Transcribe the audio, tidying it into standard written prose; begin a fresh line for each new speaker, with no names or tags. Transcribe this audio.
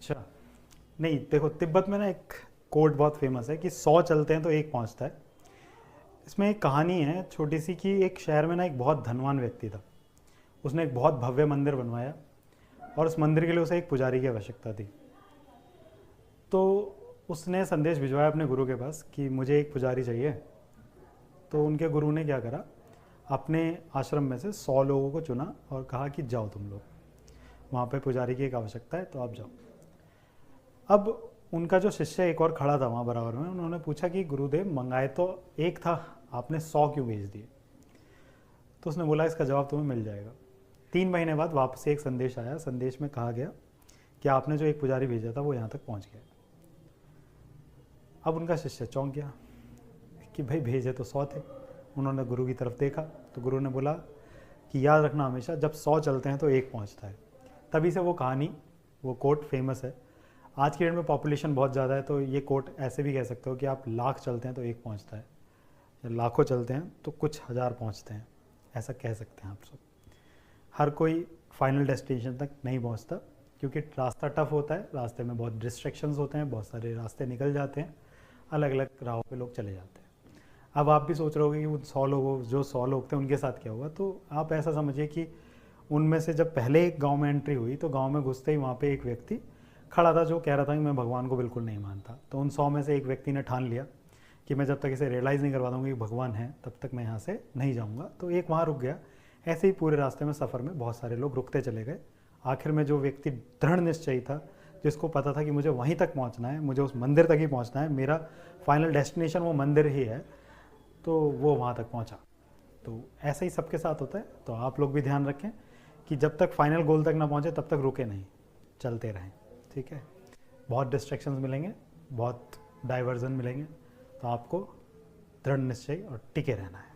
अच्छा, नहीं देखो, तिब्बत में ना एक कोट बहुत फेमस है कि 100 चलते हैं तो एक पहुंचता है। इसमें एक कहानी है छोटी सी कि एक शहर में ना एक बहुत धनवान व्यक्ति था। उसने एक बहुत भव्य मंदिर बनवाया और उस मंदिर के लिए उसे एक पुजारी की आवश्यकता थी। तो उसने संदेश भिजवाया अपने गुरु के पास कि मुझे एक पुजारी चाहिए। तो उनके गुरु ने क्या करा, अपने आश्रम में से 100 लोगों को चुना और कहा कि जाओ तुम लोग, वहाँ पे पुजारी की एक आवश्यकता है तो आप जाओ। अब उनका जो शिष्य एक और खड़ा था वहाँ बराबर में, उन्होंने पूछा कि गुरुदेव मंगाए तो एक था, आपने 100 क्यों भेज दिए? तो उसने बोला इसका जवाब तुम्हें मिल जाएगा। 3 महीने बाद वापस से एक संदेश आया। संदेश में कहा गया कि आपने जो एक पुजारी भेजा था वो यहाँ तक पहुँच गया। अब उनका शिष्य चौंक गया कि भाई भेजे तो 100 थे। उन्होंने गुरु की तरफ देखा तो गुरु ने बोला कि याद रखना हमेशा, जब 100 चलते हैं तो एक पहुँचता है। तभी से वो कहानी, वो कोट फेमस है। आज की डेट में पॉपुलेशन बहुत ज़्यादा है तो ये कोट ऐसे भी कह सकते हो कि आप लाख चलते हैं तो एक पहुंचता है, या लाखों चलते हैं तो कुछ हज़ार पहुंचते हैं, ऐसा कह सकते हैं आप सब। हर कोई फाइनल डेस्टिनेशन तक नहीं पहुंचता क्योंकि रास्ता टफ होता है, रास्ते में बहुत डिस्ट्रैक्शंस होते हैं, बहुत सारे रास्ते निकल जाते हैं, अलग अलग राहों पे लोग चले जाते हैं। अब आप भी सोच रहे होगे कि उन 100 लोगों, जो 100 लोग थे उनके साथ क्या हुआ, तो आप ऐसा समझिए कि उनमें से जब पहले एक गांव में एंट्री हुई तो गांव में घुसते ही वहाँ पे एक व्यक्ति खड़ा था जो कह रहा था कि मैं भगवान को बिल्कुल नहीं मानता। तो उन 100 में से एक व्यक्ति ने ठान लिया कि मैं जब तक इसे रियलाइज़ नहीं करवा दूंगा कि भगवान है तब तक मैं यहाँ से नहीं जाऊँगा। तो एक वहाँ रुक गया। ऐसे ही पूरे रास्ते में, सफ़र में बहुत सारे लोग रुकते चले गए। आखिर में जो व्यक्ति दृढ़ निश्चयी था, जिसको पता था कि मुझे वहीं तक पहुँचना है, मुझे उस मंदिर तक ही पहुँचना है, मेरा फाइनल डेस्टिनेशन वो मंदिर ही है, तो वो वहाँ तक पहुँचा। तो ऐसा ही सबके साथ होता है। तो आप लोग भी ध्यान रखें कि जब तक फाइनल गोल तक ना पहुँचे तब तक रुके नहीं, चलते रहें। ठीक है, बहुत डिस्ट्रैक्शंस मिलेंगे, बहुत डाइवर्जन मिलेंगे, तो आपको दृढ़ निश्चय और टिके रहना है।